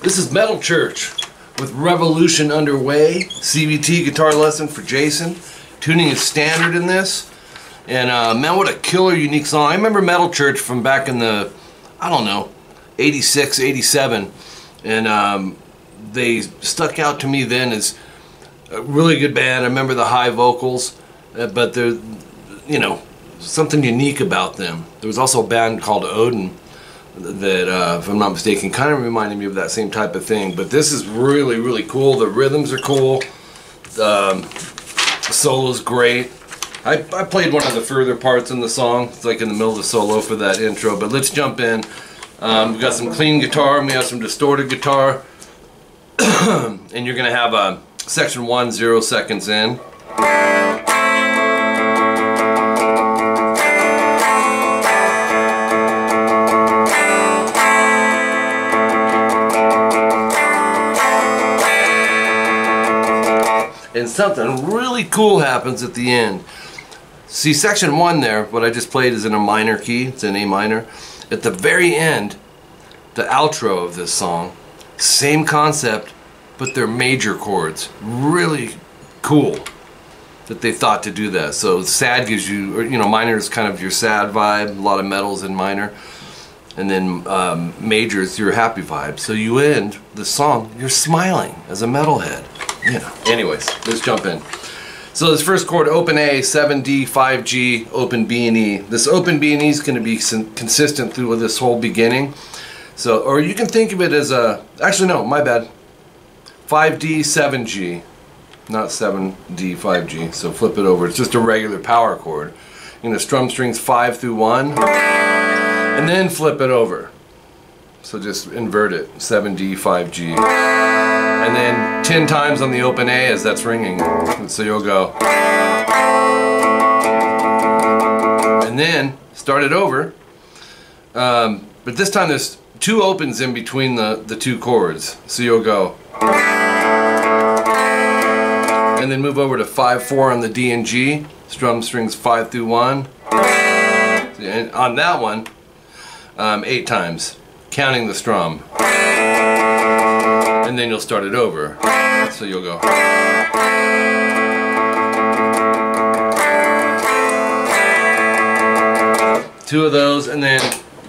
This is Metal Church with Revolution underway. CVT guitar lesson for Jason. Tuning is standard in this. And man, what a killer unique song. I remember Metal Church from back in the, I don't know, 86, 87. And they stuck out to me then as a really good band. I remember the high vocals, but they're, you know, something unique about them. There was also a band called Odin that, if I'm not mistaken, kind of reminded me of that same type of thing. But this is really, really cool. The rhythms are cool. The solo's great. I played one of the further parts in the song. It's like in the middle of the solo for that intro. But let's jump in. We've got some clean guitar and we have some distorted guitar. And you're going to have section 1, 0 seconds in. And something really cool happens at the end. See, section 1 there, what I just played is in a minor key. It's in A minor. At the very end, the outro of this song, same concept, but they're major chords. Really cool that they thought to do that. So sad gives you, or, you know, minor is kind of your sad vibe, a lot of metals in minor. And then major is your happy vibe. So you end the song, you're smiling as a metalhead. Yeah. Anyways, let's jump in. So this first chord, open A, 7D, 5G, open B and E. This open B and E is going to be consistent through this whole beginning. So, or you can think of it as a, actually no, my bad. 5D, 7G, not 7D, 5G. So flip it over. It's just a regular power chord. You're going to strum strings 5 through 1, and then flip it over. So just invert it, 7D, 5G. And then 10 times on the open A as that's ringing. And so you'll go. And then start it over. But this time there's 2 opens in between the 2 chords. So you'll go. And then move over to 5-4 on the D and G. Strum strings 5 through 1. And on that one, 8 times, counting the strum. And then you'll start it over. So you'll go. 2 of those, and then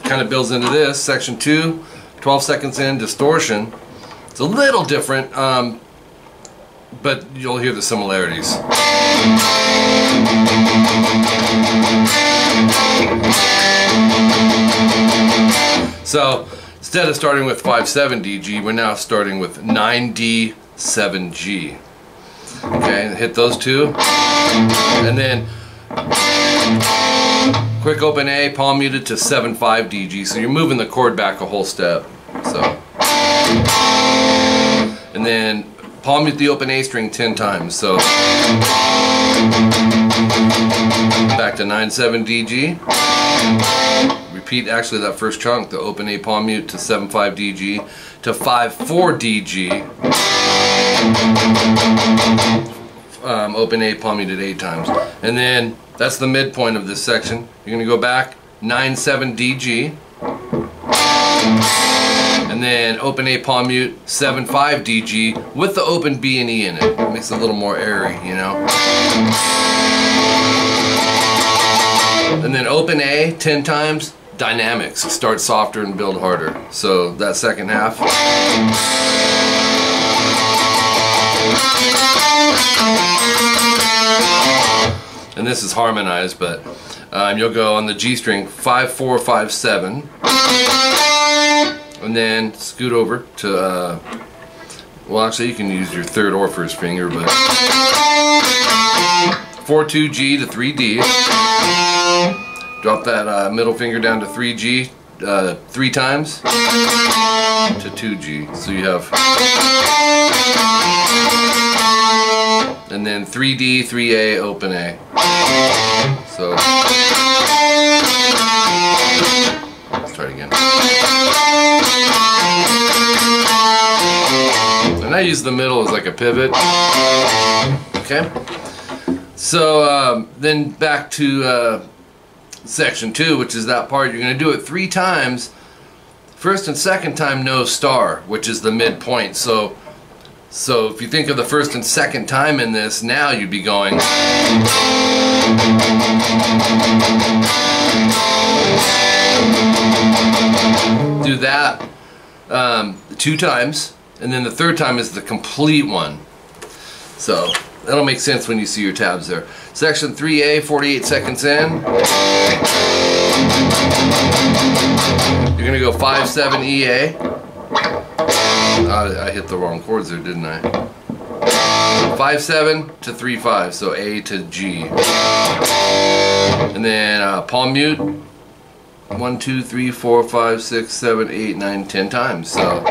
kind of builds into this. Section 2, 12 seconds in, distortion. It's a little different, but you'll hear the similarities. So instead of starting with 5-7-D-G, we're now starting with 9-D-7-G. Okay, hit those 2, and then quick open A, palm muted to 7-5-D-G. So you're moving the chord back a whole step. So, and then palm mute the open A string 10 times. So back to 9-7-D-G. Repeat actually that first chunk, the open A palm mute to 7-5-D-G to 5-4-D-G. Open A palm muted 8 times. And then that's the midpoint of this section. You're going to go back 9-7-D-G. And then open A palm mute 7-5-D-G with the open B and E in it. It makes it a little more airy, you know. And then open A 10 times, dynamics. Start softer and build harder. So that second half. And this is harmonized, but you'll go on the G string 5-4-5-7. And then scoot over to, well actually you can use your 3rd or 1st finger, but 4-2-G to 3-D. Drop that middle finger down to 3G 3 times to 2G. So you have and then 3D, 3A, open A. So let's try it again. And I use the middle as like a pivot. Okay. So then back to section 2, which is that part. You're going to do it 3 times. First and second time, no star, which is the midpoint. So if you think of the first and second time in this, now you'd be going. Do that 2 times, and then the third time is the complete one. So that'll make sense when you see your tabs there. Section 3A, 48 seconds in. You're going to go 5-7 EA. I hit the wrong chords there, didn't I? 5-7 to 3-5, so A to G. And then palm mute. 1, 2, 3, 4, 5, 6, 7, 8, 9, 10 times. So.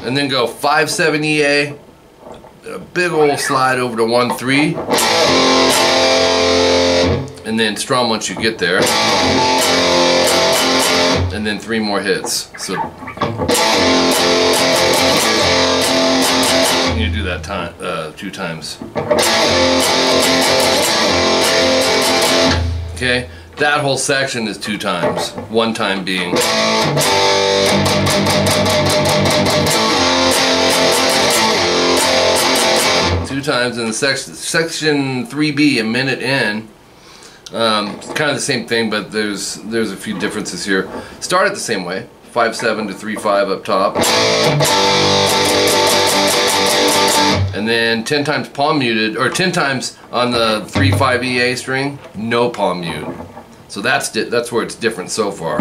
And then go 5-7 EA. A big old slide over to 1-3. And then strum once you get there. And then 3 more hits. So you do that time 2 times. Okay, that whole section is 2 times. 1 time being. Two times in the section 3B, a minute in. Kind of the same thing, but there's a few differences here. Start it the same way, 5-7 to 3-5 up top, and then 10 times palm muted, or 10 times on the 3-5 EA string, no palm mute. So that's where it's different so far.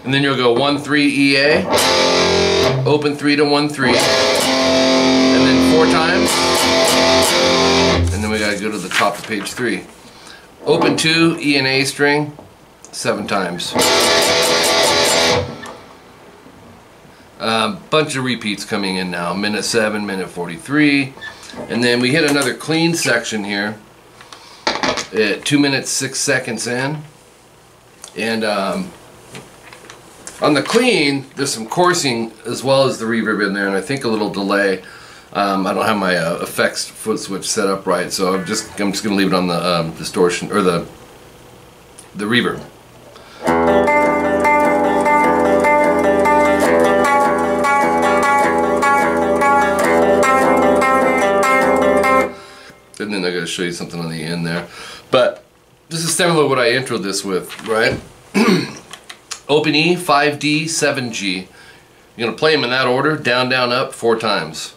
And then you'll go 1-3 EA, open 3 to 1-3. And then 4 times, and then we gotta go to the top of page 3. Open 2, E and A string, 7 times. Bunch of repeats coming in now. Minute 7, minute 43, and then we hit another clean section here at 2 minutes 6 seconds in, and on the clean, there's some coursing as well as the reverb in there, and I think a little delay. I don't have my effects foot switch set up right, so I'm just going to leave it on the distortion or the reverb. And then I got to show you something on the end there, but this is similar to what I introed this with, right? Open E, 5D, 7G. You're going to play them in that order, down, down, up, 4 times.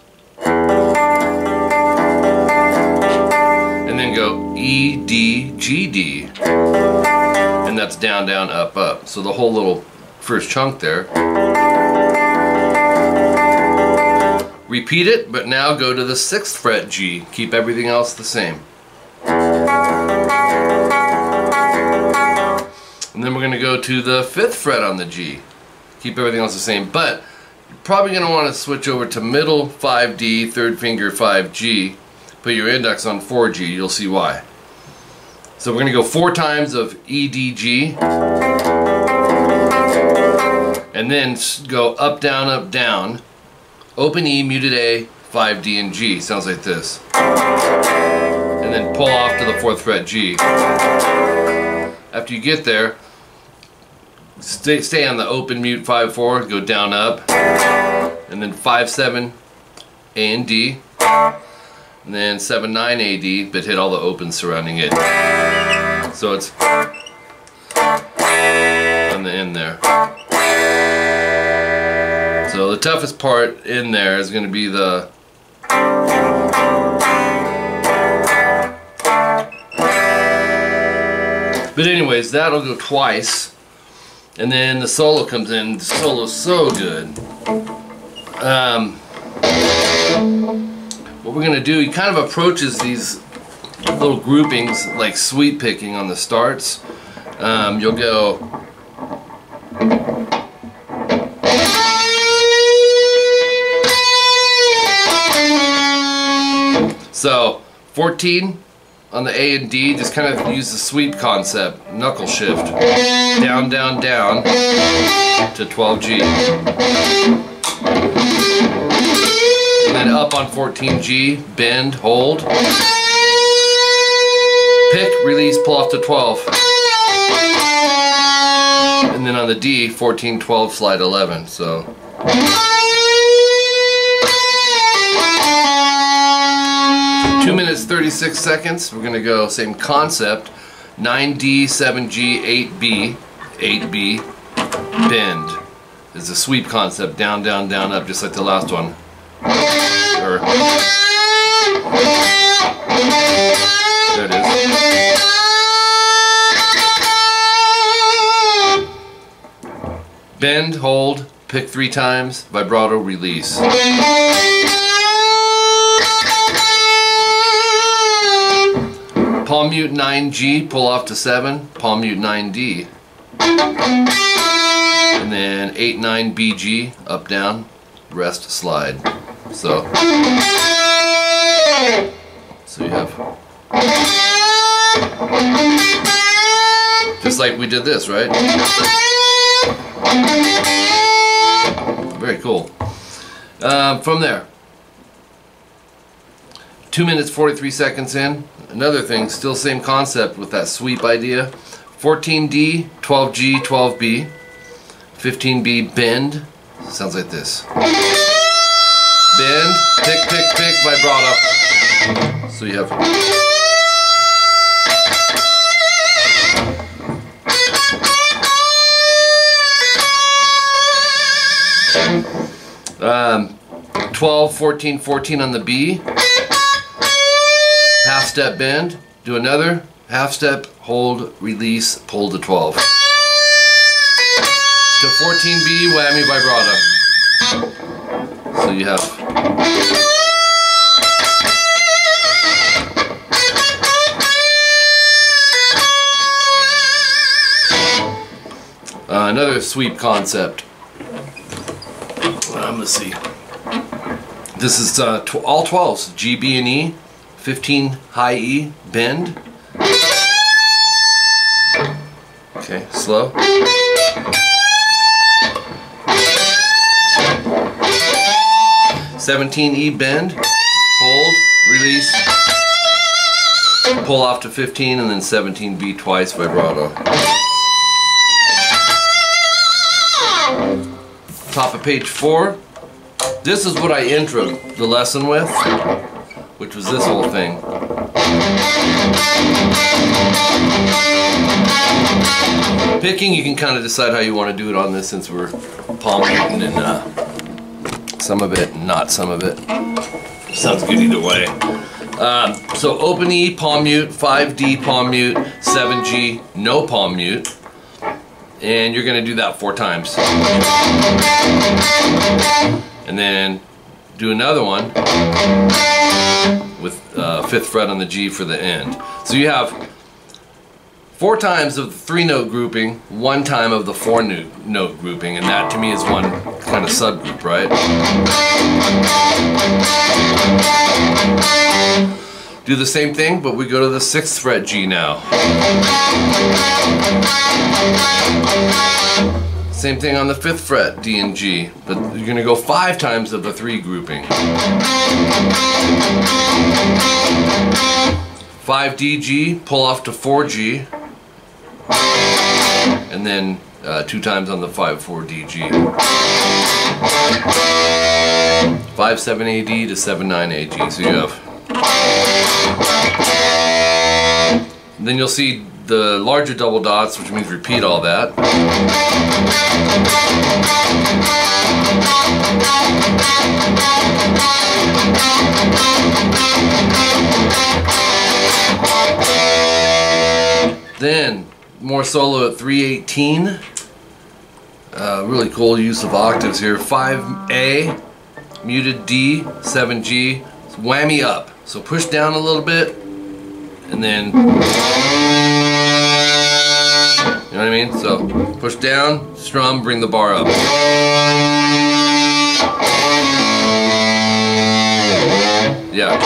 And then go E, D, G, D. And that's down, down, up, up. So the whole little first chunk there. Repeat it, but now go to the 6th fret G. Keep everything else the same. And then we're going to go to the 5th fret on the G. Keep everything else the same, but you're probably going to want to switch over to middle 5D, 3rd finger 5G. Put your index on 4G, you'll see why. So we're going to go 4 times of E, D, G. And then go up, down. Open E, muted A, 5D, and G. Sounds like this. And then pull off to the 4th fret G. After you get there, stay on the open mute 5-4, go down, up, and then 5-7 A and D, and then 7-9 A, D, but hit all the opens surrounding it. So it's on the end there. So the toughest part in there is going to be the but anyways, that'll go twice, and then the solo comes in. The solo's so good. What we're going to do, he kind of approaches these little groupings like sweep picking on the starts. You'll go So 14 on the A and D, just kind of use the sweep concept, knuckle shift, down, down, down to 12G. And then up on 14G, bend, hold, pick, release, pull off to 12. And then on the D, 14, 12, slide 11. So 2 minutes 36 seconds. We're gonna go same concept. 9D, 7G, 8B, 8B, bend. Is the sweep concept, down, down, down, up, just like the last one. Or, there it is. Bend, hold, pick 3 times, vibrato, release. Palm mute 9G, pull off to 7, palm mute 9D. And then 8, 9 BG, up, down, rest, slide. So you have, just like we did this, right? Very cool. From there, 2 minutes 43 seconds in. Another thing, still same concept with that sweep idea. 14D, 12G, 12B, 15B, bend. Sounds like this. Bend, pick, pick, pick, vibrato. So you have. Um, 12, 14, 14 on the B. Half step bend, do another, half step, hold, release, pull to 12. To 14B, whammy, vibrato. So you have. Another sweep concept. Let's see. This is all 12s, G, B, and E. 15 high E, bend. Okay, slow. (17E) bend, hold, release, pull off to 15, and then 17B twice, vibrato. Top of page 4. This is what I introed the lesson with, which was this whole thing. Picking, you can kind of decide how you want to do it on this, since we're palm muting and some of it, not some of it. Sounds good either way. So open E, palm mute, 5D, palm mute, 7G, no palm mute. And you're going to do that 4 times. And then do another one with 5th fret on the G for the end. So you have 4 times of the 3-note grouping, 1 time of the 4-note grouping, and that to me is one kind of subgroup, right? Do the same thing, but we go to the 6th fret G now. Same thing on the 5th fret D and G, but you're going to go 5 times of the 3 grouping. 5D G, pull off to 4G, and then 2 times on the 5-4D G. 5-7 AD to 7-9 AG. So you have. And then you'll see the larger double dots, which means repeat all that. Then more solo at 318. Really cool use of octaves here. 5A, muted D, 7G, whammy up. So push down a little bit, and then, you know what I mean? So push down, strum, bring the bar up. Yeah.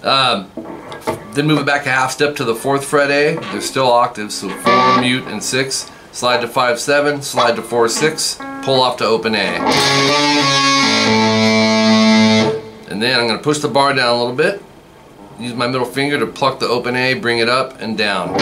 Then move it back a half step to the 4th fret A. They're still octaves, so 4, mute, and 6. Slide to 5, 7, slide to 4, 6, pull off to open A. And then I'm going to push the bar down a little bit. Use my middle finger to pluck the open A, bring it up and down.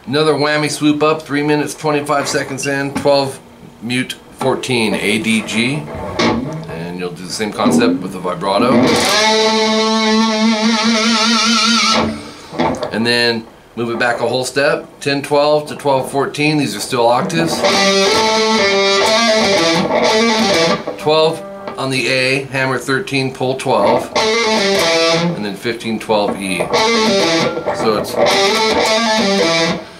Another whammy swoop up, 3 minutes 25 seconds in, 12, mute, 14, A, D, G. And you'll do the same concept with the vibrato. And then move it back a whole step, 10, 12 to 12, 14, these are still octaves. 12 on the A, hammer 13, pull 12. And then 15, 12, E. So it's